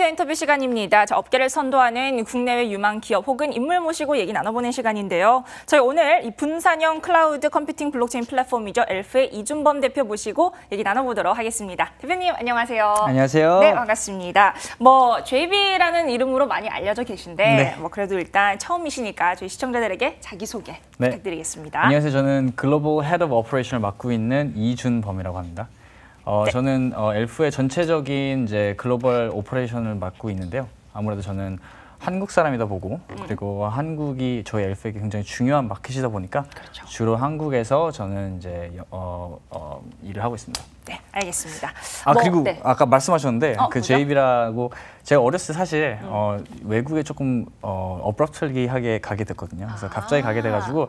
미디어 인터뷰 시간입니다. 업계를 선도하는 국내외 유망 기업 혹은 인물 모시고 얘기 나눠보는 시간인데요. 저희 오늘 이 분산형 클라우드 컴퓨팅 블록체인 플랫폼이죠. 엘프의 이준범 대표 모시고 얘기 나눠보도록 하겠습니다. 대표님 안녕하세요. 안녕하세요. 네, 반갑습니다. JB라는 이름으로 많이 알려져 계신데 네. 그래도 일단 처음이시니까 저희 시청자들에게 자기소개 부탁드리겠습니다. 안녕하세요. 저는 글로벌 헤드 오브 오퍼레이션을 맡고 있는 이준범이라고 합니다. 네. 저는 엘프의 전체적인 이제 글로벌 오퍼레이션을 맡고 있는데요. 아무래도 저는 한국 사람이다 보고 그리고 한국이 저희 엘프에게 굉장히 중요한 마켓이다 보니까 그렇죠. 주로 한국에서 저는 이제 일을 하고 있습니다. 네, 알겠습니다. 그리고 네. 아까 말씀하셨는데 그 뭐죠? JB라고 제가 어렸을 때 사실 외국에 조금 어브럽트리하게 가게 됐거든요. 그래서 갑자기 가게 돼가지고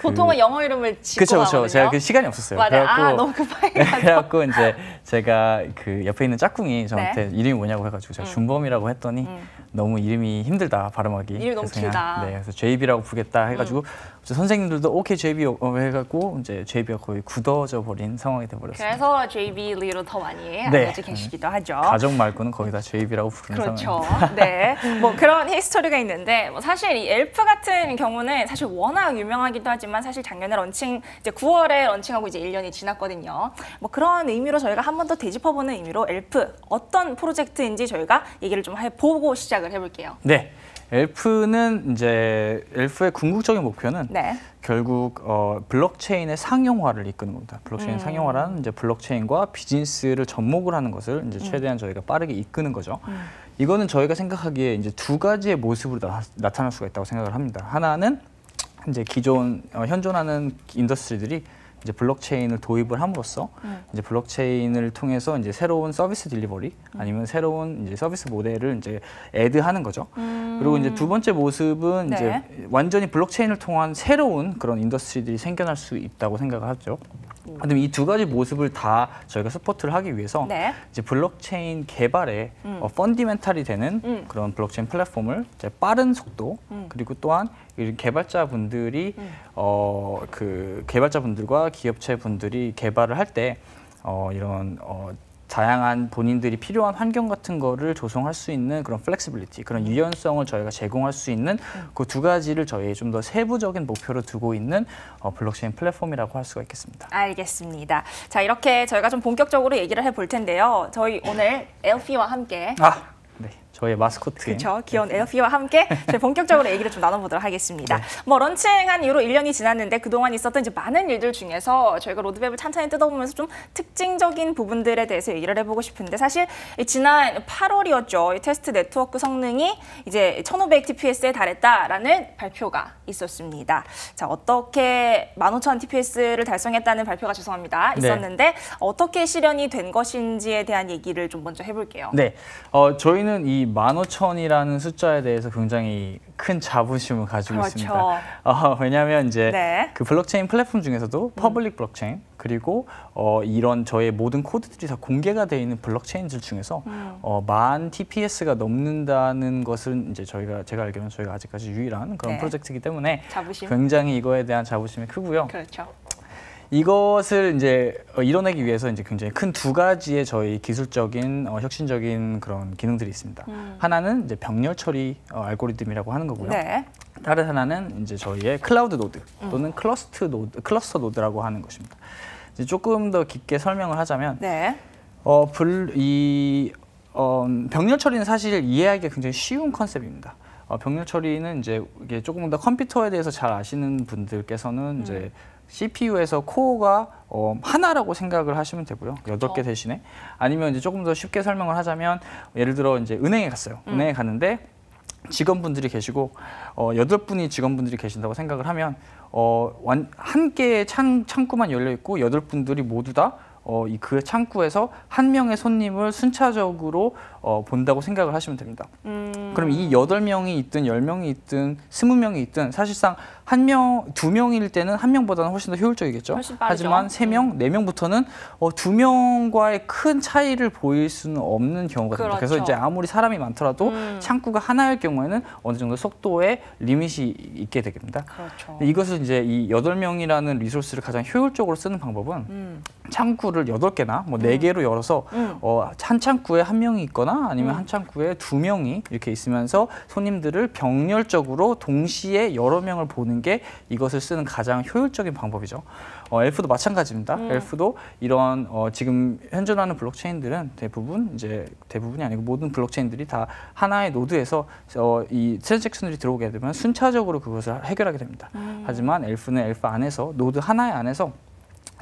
보통은 영어 이름을 짓고 그쵸. 가거든요. 제가 그 시간이 없었어요. 맞아요. 너무 급하게 가서. 그래갖고 이제 제가 그 옆에 있는 짝꿍이 저한테 네. 이름이 뭐냐고 해가지고 제가 준범이라고 했더니 너무 이름이 힘들다 발음하기. 이름이 너무 그래서 길다. 네, 그래서 JB라고 부르겠다 해가지고 선생님들도 오케이 JB 해갖고 이제 JB가 거의 굳어져 버린 상황이 돼버렸어요. 그래서 JB리로 더 많이 알려져 계시기도 하죠. 가족 말고는 거의 다 JB라고 부르는 그렇죠. 상황입니다. 네. 그런 히스토리가 있는데 사실 이 엘프 같은 경우는 사실 워낙 유명하기도 하지만 사실 작년에 이제 9월에 런칭하고 이제 1년이 지났거든요. 그런 의미로 저희가 한 번 더 되짚어보는 의미로 엘프 어떤 프로젝트인지 저희가 얘기를 좀 해보고 시작을 해볼게요. 네. 엘프는 이제 엘프의 궁극적인 목표는 결국 블록체인의 상용화를 이끄는 겁니다. 블록체인 상용화라는 이제 블록체인과 비즈니스를 접목을 하는 것을 이제 최대한 저희가 빠르게 이끄는 거죠. 이거는 저희가 생각하기에 이제 두 가지의 모습으로 나타날 수가 있다고 생각을 합니다. 하나는 이제 기존 현존하는 인더스트리들이 이제 블록체인을 도입을 함으로써 이제 블록체인을 통해서 이제 새로운 서비스 딜리버리 아니면 새로운 이제 서비스 모델을 이제 애드하는 거죠. 그리고 이제 두 번째 모습은 이제 완전히 블록체인을 통한 새로운 그런 인더스트리들이 생겨날 수 있다고 생각을 하죠. 그런데 이 두 가지 모습을 다 저희가 서포트를 하기 위해서 이제 블록체인 개발에 펀디멘탈이 되는 그런 블록체인 플랫폼을 이제 빠른 속도 그리고 또한 이 개발자분들이 그 개발자분들과 기업체 분들이 개발을 할 때 이런 다양한 본인들이 필요한 환경 같은 거를 조성할 수 있는 그런 플렉시빌리티, 그런 유연성을 저희가 제공할 수 있는 그 두 가지를 저희 좀 더 세부적인 목표로 두고 있는 블록체인 플랫폼이라고 할 수가 있겠습니다. 알겠습니다. 자, 이렇게 저희가 좀 본격적으로 얘기를 해볼 텐데요. 저희 오늘 엘피와 함께 네, 저의 마스코트인 그렇죠. 귀여운 엘피와 함께 저희 본격적으로 얘기를 좀 나눠보도록 하겠습니다. 런칭한 이후로 1년이 지났는데 그동안 있었던 이제 많은 일들 중에서 저희가 로드맵을 찬찬히 뜯어보면서 좀 특징적인 부분들에 대해서 얘기를 해보고 싶은데 사실 지난 8월이었죠. 이 테스트 네트워크 성능이 이제 1500 TPS에 달했다라는 발표가 있었습니다. 자, 어떻게 15000 TPS를 달성했다는 발표가 있었는데 어떻게 실현이 된 것인지에 대한 얘기를 좀 먼저 해볼게요. 네, 저희는 이 15,000이라는 숫자에 대해서 굉장히 큰 자부심을 가지고 있습니다. 왜냐하면 이제 그 블록체인 플랫폼 중에서도 퍼블릭 블록체인 그리고 이런 저의 모든 코드들이 다 공개가 되어 있는 블록체인들 중에서 10,000 TPS가 넘는다는 것은 이제 제가 알기로는 저희가 아직까지 유일한 그런 프로젝트이기 때문에 굉장히 이거에 대한 자부심이 크고요. 그렇죠. 이것을 이제 이뤄내기 위해서 이제 굉장히 큰 두 가지의 저희 기술적인 혁신적인 그런 기능들이 있습니다. 하나는 이제 병렬 처리 알고리즘이라고 하는 거고요. 다른 하나는 이제 저희의 클라우드 노드 또는 클러스터 노드라고 하는 것입니다. 이제 조금 더 깊게 설명을 하자면 병렬 처리는 사실 이해하기가 굉장히 쉬운 컨셉입니다. 병렬 처리는 이제 이게 조금 더 컴퓨터에 대해서 잘 아시는 분들께서는 이제 CPU에서 코어가 하나라고 생각을 하시면 되고요. 8개 대신에. 아니면 이제 조금 더 쉽게 설명을 하자면 예를 들어 이제 은행에 갔어요. 은행에 갔는데 직원분들이 계시고 8분이 직원분들이 계신다고 생각을 하면 한 개의 창구만 열려 있고 8분들이 모두 다 그 창구에서 한 명의 손님을 순차적으로 본다고 생각을 하시면 됩니다. 그럼 이 8명이 있든 10명이 있든 20명이 있든 사실상 2명일 때는 1명보다는 훨씬 더 효율적이겠죠. 하지만 3명, 4명부터는 2명과의 큰 차이를 보일 수는 없는 경우가 됩니다. 그래서 이제 아무리 사람이 많더라도 창구가 하나일 경우에는 어느 정도 속도에 리밋이 있게 됩니다. 이것을 이제 이 8명이라는 리소스를 가장 효율적으로 쓰는 방법은 창구를 8개나 뭐 4개로 열어서 한 창구에 1명이 있거나 아니면 한 창구에 2명이 이렇게 있으면서 손님들을 병렬적으로 동시에 여러 명을 보는 게 이것을 쓰는 가장 효율적인 방법이죠. 엘프도 마찬가지입니다. 엘프도 이런 지금 현존하는 블록체인들은 대부분이 아니고 모든 블록체인들이 다 하나의 노드에서 이 트랜잭션들이 들어오게 되면 순차적으로 그것을 해결하게 됩니다. 하지만 엘프는 엘프 안에서 노드 하나의 안에서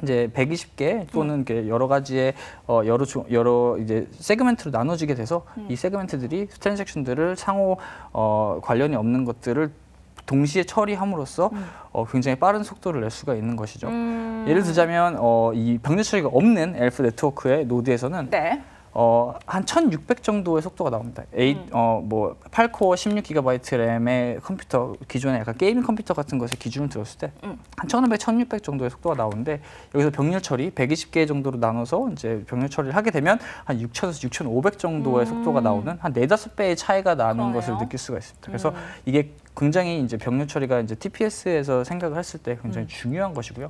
이제 120개 또는 여러 가지의 여러 이제 세그멘트로 나눠지게 돼서 이 세그멘트들이 트랜잭션들을 상호 관련이 없는 것들을 동시에 처리함으로써 굉장히 빠른 속도를 낼 수가 있는 것이죠. 예를 들자면 이 병렬 처리가 없는 엘프 네트워크의 노드에서는 네. 한 1600 정도의 속도가 나옵니다. 8코어 16GB 램의 컴퓨터, 기존에 약간 게이밍 컴퓨터 같은 것의 기준을 들었을 때 한 1500, 1600 정도의 속도가 나오는데 여기서 병렬 처리 120개 정도로 나눠서 이제 병렬 처리를 하게 되면 한 6000에서 6500 정도의 속도가 나오는 한 4-5배의 차이가 나는 그러네요. 것을 느낄 수가 있습니다. 그래서 이게 굉장히 이제 병렬 처리가 이제 TPS에서 생각을 했을 때 굉장히 중요한 것이고요.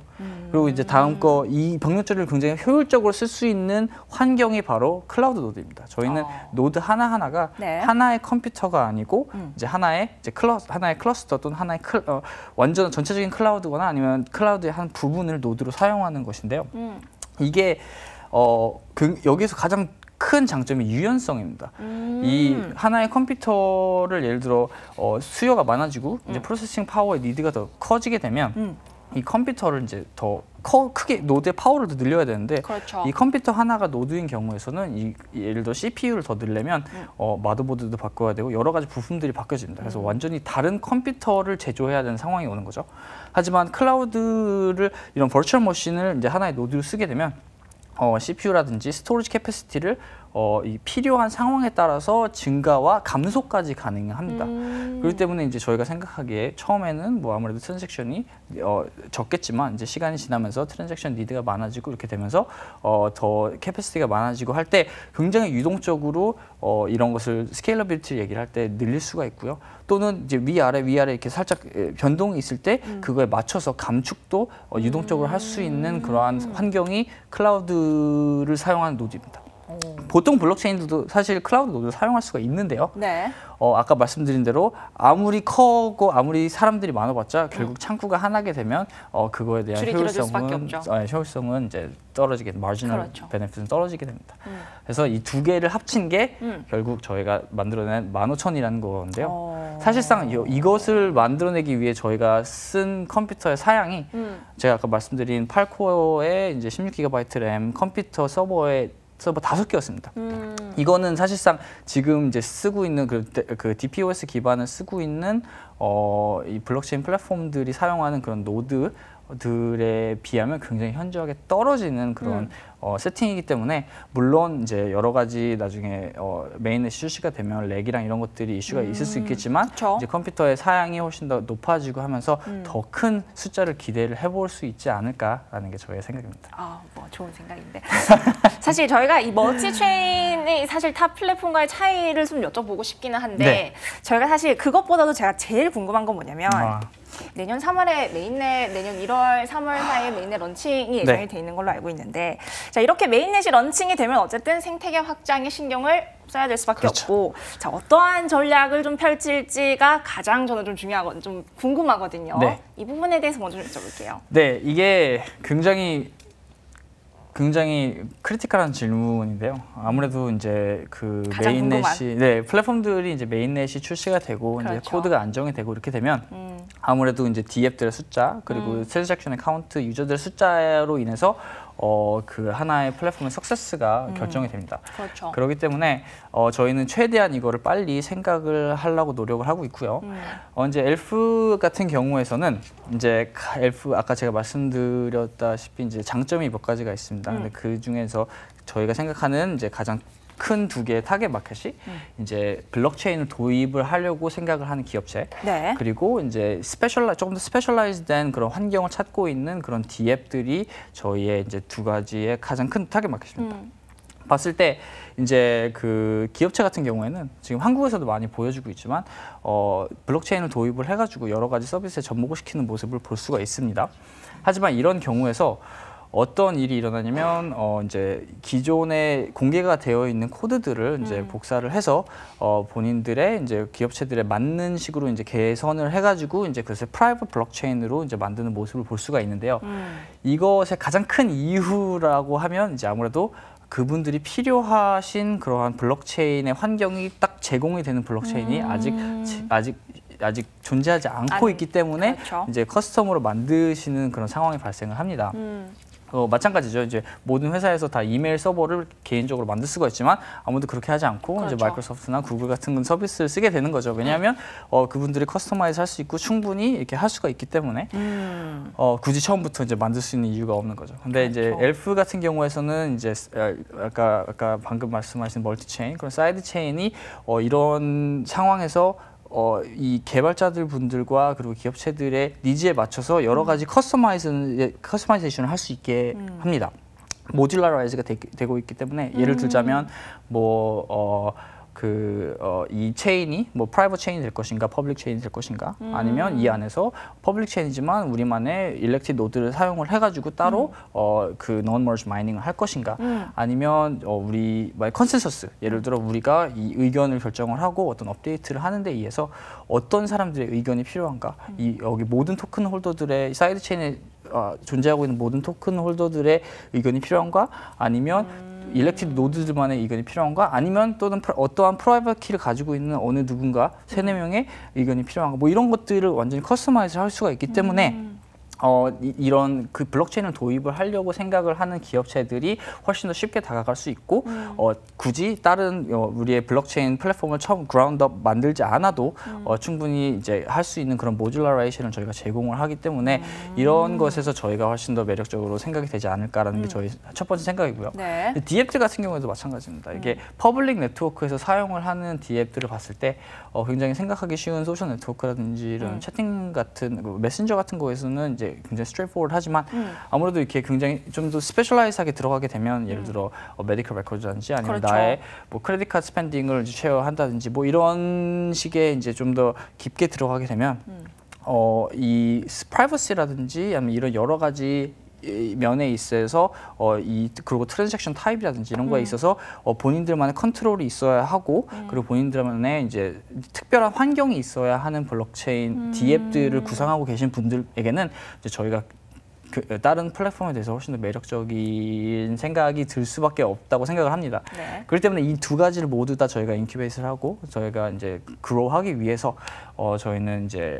그리고 이제 다음 거 이 병렬 처리를 굉장히 효율적으로 쓸 수 있는 환경이 바로 클라우드 노드입니다. 저희는 노드 하나하나가 네. 하나의 컴퓨터가 아니고 이제 하나의 클러스터 또는 하나의 완전 전체적인 클라우드거나 아니면 클라우드의 한 부분을 노드로 사용하는 것인데요. 이게 여기서 가장 큰 장점이 유연성입니다. 이 하나의 컴퓨터를 예를 들어 수요가 많아지고 이제 프로세싱 파워의 니드가 더 커지게 되면 이 컴퓨터를 이제 더 크게 노드의 파워를 더 늘려야 되는데 그렇죠. 이 컴퓨터 하나가 노드인 경우에서는 예를 들어 CPU를 더 늘려면 마더보드도 바꿔야 되고 여러 가지 부품들이 바뀌어집니다. 그래서 완전히 다른 컴퓨터를 제조해야 되는 상황이 오는 거죠. 하지만 클라우드를 이런 버추얼 머신을 이제 하나의 노드로 쓰게 되면 CPU라든지 스토리지 캐패시티를 이 필요한 상황에 따라서 증가와 감소까지 가능합니다. 그렇기 때문에 이제 저희가 생각하기에 처음에는 뭐 아무래도 트랜잭션이 적겠지만 이제 시간이 지나면서 트랜잭션 니드가 많아지고 이렇게 되면서 더 캐패시티가 많아지고 할 때 굉장히 유동적으로 이런 것을 스케일러빌리티를 얘기를 할 때 늘릴 수가 있고요. 또는 이제 위아래 이렇게 살짝 변동이 있을 때 그거에 맞춰서 감축도 유동적으로 할 수 있는 그러한 환경이 클라우드를 사용하는 노드입니다. 보통 블록체인들도 사실 클라우드 노드를 사용할 수가 있는데요. 네. 아까 말씀드린 대로 아무리 커고 아무리 사람들이 많아봤자 결국 창구가 하나게 되면 그거에 대한 효율성은 이제 떨어지게 마지널 베네핏은 떨어지게 됩니다. 그래서 이 두 개를 합친 게 결국 저희가 만들어낸 15000이라는 건데요. 사실상 이것을 만들어내기 위해 저희가 쓴 컴퓨터의 사양이 제가 아까 말씀드린 8코어의 이제 16GB 램 컴퓨터 서버 5개였습니다. 이거는 사실상 지금 이제 쓰고 있는 그 DPoS 기반을 쓰고 있는 이 블록체인 플랫폼들이 사용하는 그런 노드들에 비하면 굉장히 현저하게 떨어지는 그런 세팅이기 때문에 물론 이제 여러 가지 나중에 메인넷이 출시가 되면 렉이랑 이런 것들이 이슈가 있을 수 있겠지만 이제 컴퓨터의 사양이 훨씬 더 높아지고 하면서 더 큰 숫자를 기대를 해볼 수 있지 않을까라는 게 저의 생각입니다. 뭐 좋은 생각인데 사실 저희가 이 멀티체인이 사실 타 플랫폼과의 차이를 좀 여쭤보고 싶기는 한데 네. 저희가 사실 그것보다도 제가 제일 궁금한 건 뭐냐면 내년 3월에 메인넷, 내년 1월, 3월 사이에 메인넷 런칭이 예정이 돼 있는 걸로 알고 있는데 자 이렇게 메인넷이 런칭이 되면 어쨌든 생태계 확장에 신경을 써야 될 수밖에 없고 자 어떠한 전략을 좀 펼칠지가 가장 저는 좀 중요하거든요. 좀 궁금하거든요. 네. 이 부분에 대해서 먼저 좀 여쭤볼게요. 네, 이게 굉장히 크리티컬한 질문인데요. 아무래도 이제 그 메인넷이 플랫폼들이 이제 메인넷이 출시가 되고 이제 코드가 안정이 되고 이렇게 되면 아무래도 이제 D앱들의 숫자 그리고 트랜잭션의 카운트 유저들의 숫자로 인해서 그 하나의 플랫폼의 석세스가 결정이 됩니다. 그렇죠. 그렇기 때문에 저희는 최대한 이거를 빨리 생각을 하려고 노력을 하고 있고요. 이제 엘프 같은 경우에서는 이제 엘프 아까 제가 말씀드렸다시피 이제 장점이 몇 가지가 있습니다. 근데 그 중에서 저희가 생각하는 이제 가장 큰 2개의 타겟 마켓이 이제 블록체인을 도입을 하려고 생각을 하는 기업체 그리고 이제 조금 더 스페셜라이즈된 그런 환경을 찾고 있는 그런 D앱들이 저희의 이제 2가지의 가장 큰 타겟 마켓입니다. 봤을 때 이제 그 기업체 같은 경우에는 지금 한국에서도 많이 보여주고 있지만 블록체인을 도입을 해가지고 여러 가지 서비스에 접목을 시키는 모습을 볼 수가 있습니다. 하지만 이런 경우에서 어떤 일이 일어나냐면 이제 기존에 공개가 되어 있는 코드들을 이제 복사를 해서 본인들의 이제 기업체들에 맞는 식으로 이제 개선을 해가지고 이제 그것을 프라이빗 블록체인으로 이제 만드는 모습을 볼 수가 있는데요. 이것의 가장 큰 이유라고 하면 이제 아무래도 그분들이 필요하신 그러한 블록체인의 환경이 딱 제공이 되는 블록체인이 아직 존재하지 않고 있기 때문에 그렇죠. 이제 커스텀으로 만드시는 그런 상황이 발생을 합니다. 마찬가지죠. 이제 모든 회사에서 다 이메일 서버를 개인적으로 만들 수가 있지만 아무도 그렇게 하지 않고 그렇죠. 이제 마이크로소프트나 구글 같은 서비스를 쓰게 되는 거죠. 왜냐하면 그분들이 커스터마이즈 할 수 있고 충분히 이렇게 할 수가 있기 때문에 굳이 처음부터 이제 만들 수 있는 이유가 없는 거죠. 근데 그렇죠. 이제 엘프 같은 경우에서는 이제 아까 방금 말씀하신 멀티체인 그런 사이드 체인이 이런 상황에서 이 개발자들 분들과 그리고 기업체들의 니즈에 맞춰서 여러 가지 커스터마이제이션을 할 수 있게 합니다. 모듈라라이즈가 되고 있기 때문에 예를 들자면 이 체인이 프라이빗 체인이 될 것인가, 퍼블릭 체인이 될 것인가, 아니면 이 안에서 퍼블릭 체인이지만 우리만의 일렉티드 노드를 사용을 해가지고 따로 그 non-merge 마이닝을 할 것인가, 아니면 우리 컨센서스, 예를 들어 우리가 이 의견을 결정을 하고 어떤 업데이트를 하는 데 의해서 어떤 사람들의 의견이 필요한가, 여기 모든 토큰 홀더들의 사이드 체인에 존재하고 있는 모든 토큰 홀더들의 의견이 필요한가, 아니면 일렉티드 노드들만의 의견이 필요한가, 아니면 또는 어떠한 프라이빗 키를 가지고 있는 어느 누군가 3-4명의 의견이 필요한가, 이런 것들을 완전히 커스터마이즈 할 수가 있기 때문에 이런 그 블록체인을 도입을 하려고 생각을 하는 기업체들이 훨씬 더 쉽게 다가갈 수 있고 굳이 다른 우리의 블록체인 플랫폼을 처음 그라운드업 만들지 않아도 충분히 이제 할 수 있는 그런 모듈라이제이션을 저희가 제공을 하기 때문에 이런 것에서 저희가 훨씬 더 매력적으로 생각이 되지 않을까라는 게 저희 첫 번째 생각이고요. 네. DApp들 같은 경우에도 마찬가지입니다. 이게 퍼블릭 네트워크에서 사용을 하는 DApp들을 봤을 때 굉장히 생각하기 쉬운 소셜 네트워크라든지 이런 채팅 같은 메신저 같은 거에서는 이제 굉장히 스트레이트포워드 하지만 아무래도 이렇게 굉장히 좀 더 스페셜라이즈하게 들어가게 되면 예를 들어 메디컬 레코드라든지 아니면 그렇죠. 나의 크레딧 카드 스펜딩을 쉐어한다든지 이런 식의 이제 좀 더 깊게 들어가게 되면 이 프라이버시라든지 아니면 이런 여러 가지 면에 있어서 그리고 트랜잭션 타입이라든지 이런 거에 있어서 본인들만의 컨트롤이 있어야 하고 그리고 본인들만의 이제 특별한 환경이 있어야 하는 블록체인 DApp들을 구상하고 계신 분들에게는 이제 저희가 다른 플랫폼에 대해서 훨씬 더 매력적인 생각이 들 수밖에 없다고 생각을 합니다. 네. 그렇기 때문에 이 두 가지를 모두 다 저희가 인큐베이트를 하고 저희가 이제 그로우하기 위해서 저희는 이제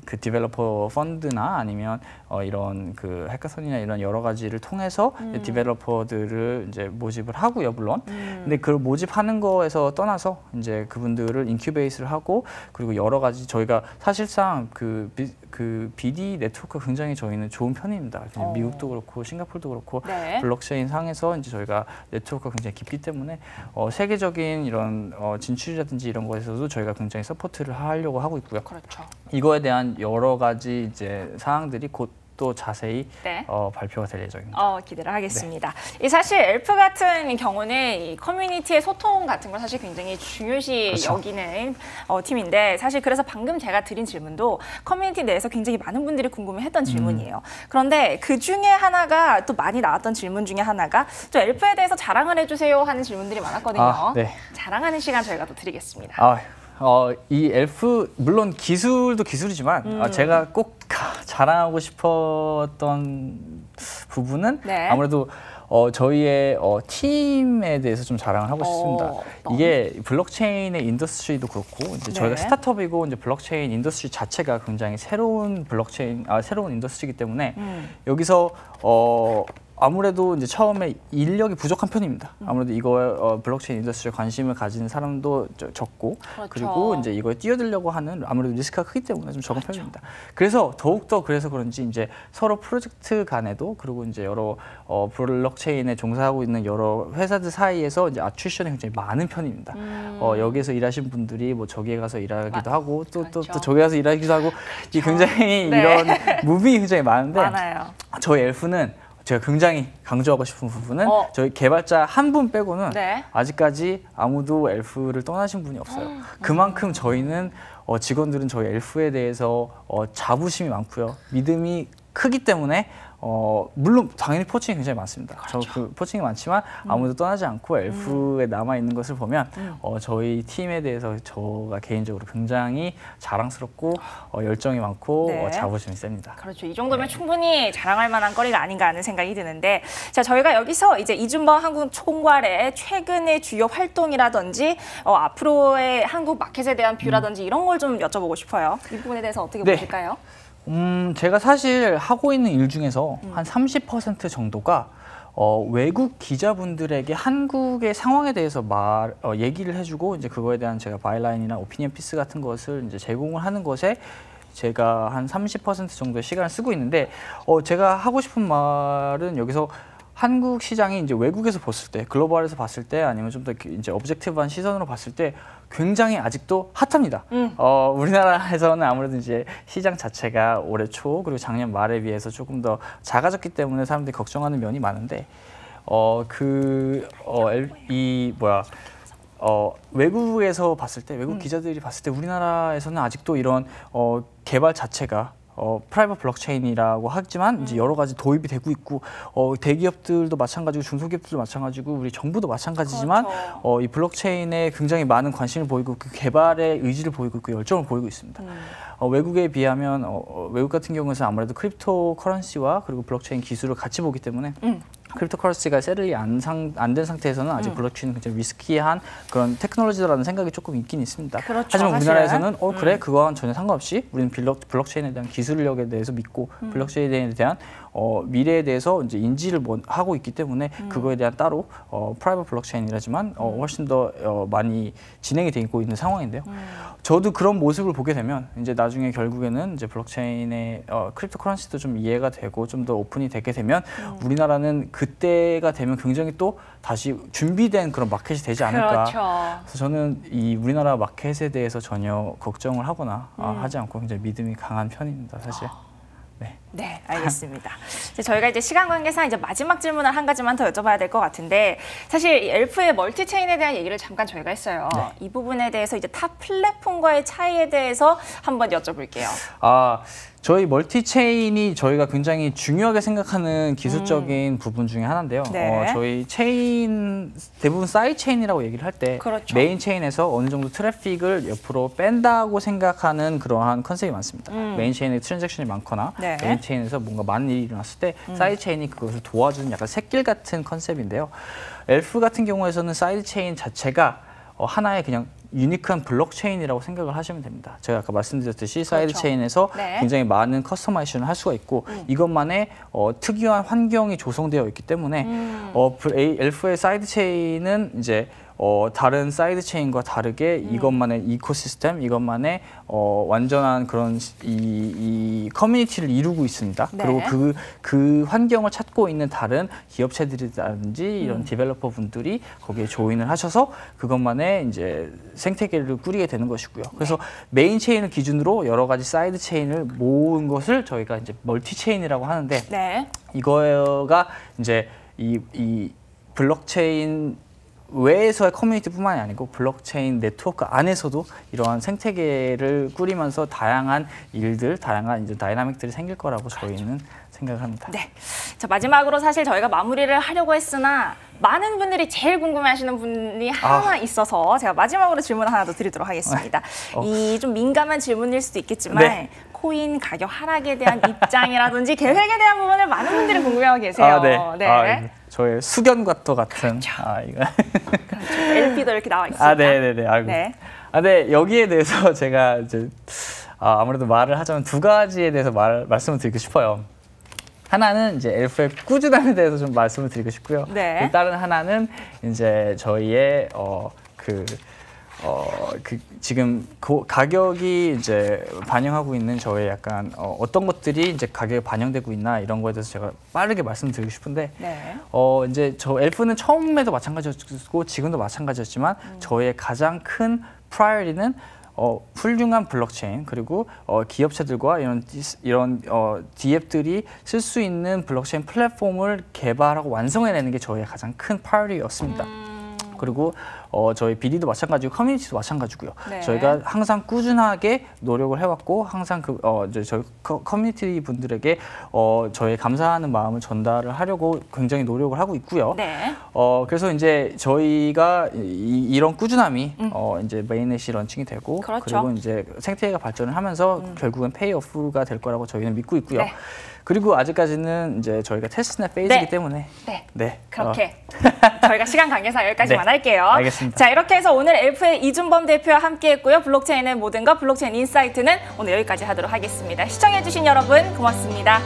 그 디벨로퍼 펀드나 아니면 이런 그 해커선이나 이런 여러 가지를 통해서 디벨로퍼들을 이제 모집을 하고요, 물론. 근데 그 모집하는 거에서 떠나서 이제 그분들을 인큐베이트를 하고 그리고 여러 가지 저희가 사실상 그 BD 네트워크가 굉장히 저희는 좋은 편입니다. 미국도 그렇고 싱가포르도 그렇고 네. 블록체인 상에서 이제 저희가 네트워크가 굉장히 깊기 때문에 세계적인 이런 진출이라든지 이런 거에서도 저희가 굉장히 서포트를 하려고 하고 있고요. 그렇죠. 이거에 대한 여러 가지 이제 사항들이 곧 또 자세히 네. 발표가 될 예정입니다. 기대를 하겠습니다. 이 사실 엘프 같은 경우는 이 커뮤니티의 소통 같은 걸 사실 굉장히 중요시 그렇죠. 여기는 팀인데 사실 그래서 방금 제가 드린 질문도 커뮤니티 내에서 굉장히 많은 분들이 궁금해했던 질문이에요. 그런데 그 중에 하나가 또 많이 나왔던 질문 중에 하나가 또 엘프에 대해서 자랑을 해주세요 하는 질문들이 많았거든요. 네. 자랑하는 시간 저희가 또 드리겠습니다. 이 엘프 물론 기술도 기술이지만 제가 꼭 자랑하고 싶었던 부분은 네. 아무래도 저희의 팀에 대해서 좀 자랑을 하고 싶습니다. 이게 블록체인의 인더스트리도 그렇고 이제 저희가 네. 스타트업이고 이제 블록체인 인더스트리 자체가 굉장히 새로운 새로운 인더스트리이기 때문에 여기서 아무래도 이제 처음에 인력이 부족한 편입니다. 아무래도 이거 블록체인 인더스트리에 관심을 가지는 사람도 적고 그렇죠. 그리고 이제 이거에 뛰어들려고 하는 아무래도 리스크가 크기 때문에 좀 적은 편입니다. 그래서 더욱더 그래서 그런지 이제 서로 프로젝트 간에도 그리고 이제 여러 블록체인에 종사하고 있는 여러 회사들 사이에서 이제 아트리션이 굉장히 많은 편입니다. 여기에서 일하신 분들이 저기에 가서 일하기도 하고 또 그렇죠. 저기 가서 일하기도 하고 이 굉장히 네. 이런 무빙이 굉장히 많은데 많아요. 저희 엘프는 제가 굉장히 강조하고 싶은 부분은 저희 개발자 한 분 빼고는 네. 아직까지 아무도 엘프를 떠나신 분이 없어요. 그만큼 저희는 직원들은 저희 엘프에 대해서 자부심이 많고요. 믿음이 크기 때문에 물론 당연히 포칭이 굉장히 많습니다. 그렇죠. 저 그 포칭이 많지만 아무도 떠나지 않고 엘프에 남아 있는 것을 보면 저희 팀에 대해서 저가 개인적으로 굉장히 자랑스럽고 열정이 많고 네. 자부심이 셉니다. 그렇죠. 이 정도면 충분히 자랑할 만한 거리가 아닌가 하는 생각이 드는데, 자, 저희가 여기서 이제 이준범 한국 총괄의 최근의 주요 활동이라든지 앞으로의 한국 마켓에 대한 뷰라든지 이런 걸 좀 여쭤보고 싶어요. 이 부분에 대해서 어떻게 보실까요? 제가 사실 하고 있는 일 중에서 한 30% 정도가 외국 기자분들에게 한국의 상황에 대해서 얘기를 해주고 이제 그거에 대한 제가 바이라인이나 오피니언 피스 같은 것을 이제 제공을 하는 것에 제가 한 30% 정도의 시간을 쓰고 있는데 제가 하고 싶은 말은 여기서 한국 시장이 이제 외국에서 봤을 때, 글로벌에서 봤을 때, 아니면 좀 더 이제 오브젝티브한 시선으로 봤을 때 굉장히 아직도 핫합니다. 우리나라에서는 아무래도 이제 시장 자체가 올해 초 그리고 작년 말에 비해서 조금 더 작아졌기 때문에 사람들이 걱정하는 면이 많은데 외국에서 봤을 때, 외국 기자들이 봤을 때 우리나라에서는 아직도 이런 개발 자체가 프라이빗 블록체인이라고 하지만 이제 여러 가지 도입이 되고 있고 대기업들도 마찬가지고 중소기업들도 마찬가지고 우리 정부도 마찬가지지만 그렇죠. 이 블록체인에 굉장히 많은 관심을 보이고 그 개발의 의지를 보이고 있고 열정을 보이고 있습니다. 외국에 비하면 외국 같은 경우에는 아무래도 크립토 커런시와 그리고 블록체인 기술을 같이 보기 때문에 크립토 커런시가 셋틀이 안 된 상태에서는 아직 블록체인은 굉장히 리스키한 그런 테크놀로지라는 생각이 조금 있긴 있습니다. 그렇죠, 하지만 사실은. 우리나라에서는 그래 그거와는 전혀 상관없이 우리는 블록체인에 대한 기술력에 대해서 믿고 블록체인에 대한 미래에 대해서 이제 인지를 하고 있기 때문에 그거에 대한 따로 프라이빗 블록체인이라지만 훨씬 더 많이 진행이 되고 있는 상황인데요. 저도 그런 모습을 보게 되면 이제 나중에 결국에는 이제 블록체인의 크립토 커런시도 좀 이해가 되고 좀 더 오픈이 되게 되면 우리나라는 그때가 되면 굉장히 또 다시 준비된 그런 마켓이 되지 않을까. 그렇죠. 그래서 저는 이 우리나라 마켓에 대해서 전혀 걱정을 하거나 하지 않고 굉장히 믿음이 강한 편입니다, 사실. 네, 알겠습니다. 저희가 이제 시간 관계상 이제 마지막 질문을 한 가지만 더 여쭤봐야 될 것 같은데, 사실 이 엘프의 멀티체인에 대한 얘기를 잠깐 저희가 했어요. 네. 이 부분에 대해서 이제 타 플랫폼과의 차이에 대해서 한번 여쭤볼게요. 저희 멀티체인이 저희가 굉장히 중요하게 생각하는 기술적인 부분 중에 하나인데요. 네. 저희 체인 대부분 사이드 체인이라고 얘기를 할 때 그렇죠. 메인 체인에서 어느 정도 트래픽을 옆으로 뺀다고 생각하는 그러한 컨셉이 많습니다. 메인 체인에 트랜잭션이 많거나 네. 메인 체인에서 뭔가 많은 일이 일어났을 때 사이드 체인이 그것을 도와주는 약간 샛길 같은 컨셉인데요. 엘프 같은 경우에서는 사이드 체인 자체가 하나의 그냥 유니크한 블록체인이라고 생각을 하시면 됩니다. 제가 아까 말씀드렸듯이 사이드 그렇죠. 체인에서 네. 굉장히 많은 커스터마이제이션을 할 수가 있고 이것만의 특유한 환경이 조성되어 있기 때문에 엘프의 사이드 체인은 이제 다른 사이드 체인과 다르게 이것만의 이코시스템, 이것만의 완전한 그런 이 커뮤니티를 이루고 있습니다. 네. 그리고 그 환경을 찾고 있는 다른 기업체들이라든지 이런 디벨로퍼 분들이 거기에 조인을 하셔서 그것만의 이제 생태계를 꾸리게 되는 것이고요. 그래서 메인 체인을 기준으로 여러 가지 사이드 체인을 모은 것을 저희가 이제 멀티 체인이라고 하는데 네. 이거가 이제 이 블록체인 외에서의 커뮤니티뿐만이 아니고 블록체인 네트워크 안에서도 이러한 생태계를 꾸리면서 다양한 일들, 다양한 이제 다이나믹들이 생길 거라고 저희는 생각을 합니다. 네. 자, 마지막으로 사실 저희가 마무리를 하려고 했으나 많은 분들이 제일 궁금해하시는 분이 하나 있어서 제가 마지막으로 질문 하나 더 드리도록 하겠습니다. 이 좀 민감한 질문일 수도 있겠지만 네. 코인 가격 하락에 대한 입장이라든지 계획에 대한 부분을 많은 분들이 궁금해하고 계세요. 네. 저의 수견과도 같은. 그렇죠. 이거. 그렇죠. LP도 이렇게 나와 있습니다. 네네네. 아이고. 네. 네, 여기에 대해서 제가 이제 아무래도 말을 하자면 두 가지에 대해서 말씀을 드리고 싶어요. 하나는 이제 엘프의 꾸준함에 대해서 좀 말씀을 드리고 싶고요. 네. 다른 하나는 이제 저희의 지금 가격이 이제 반영하고 있는 저의 약간 어떤 것들이 이제 가격에 반영되고 있나 이런 거에 대해서 제가 빠르게 말씀드리고 싶은데 네. 이제 저 엘프는 처음에도 마찬가지였고 지금도 마찬가지였지만 저의 가장 큰 프라이어리는 훌륭한 블록체인 그리고 기업체들과 이런 디앱들이 쓸 수 있는 블록체인 플랫폼을 개발하고 완성해내는 게 저의 가장 큰 프라이어리였습니다. 그리고 저희 BD도 마찬가지고 커뮤니티도 마찬가지고요. 네. 저희가 항상 꾸준하게 노력을 해왔고 항상 이제 저희 커뮤니티 분들에게 저희 감사하는 마음을 전달을 하려고 굉장히 노력을 하고 있고요. 네. 그래서 이제 저희가 이런 꾸준함이 이제 메인넷이 런칭이 되고 그렇죠. 그리고 이제 생태계가 발전을 하면서 결국은 페이오프가 될 거라고 저희는 믿고 있고요. 네. 그리고 아직까지는 이제 저희가 테스트넷 페이지이기 네. 때문에 네. 그렇게 저희가 시간 관계상 여기까지만 네. 할게요. 알겠습니다. 자, 이렇게 해서 오늘 엘프의 이준범 대표와 함께했고요. 블록체인의 모든 것 블록체인 인사이트는 오늘 여기까지 하도록 하겠습니다. 시청해주신 여러분 고맙습니다.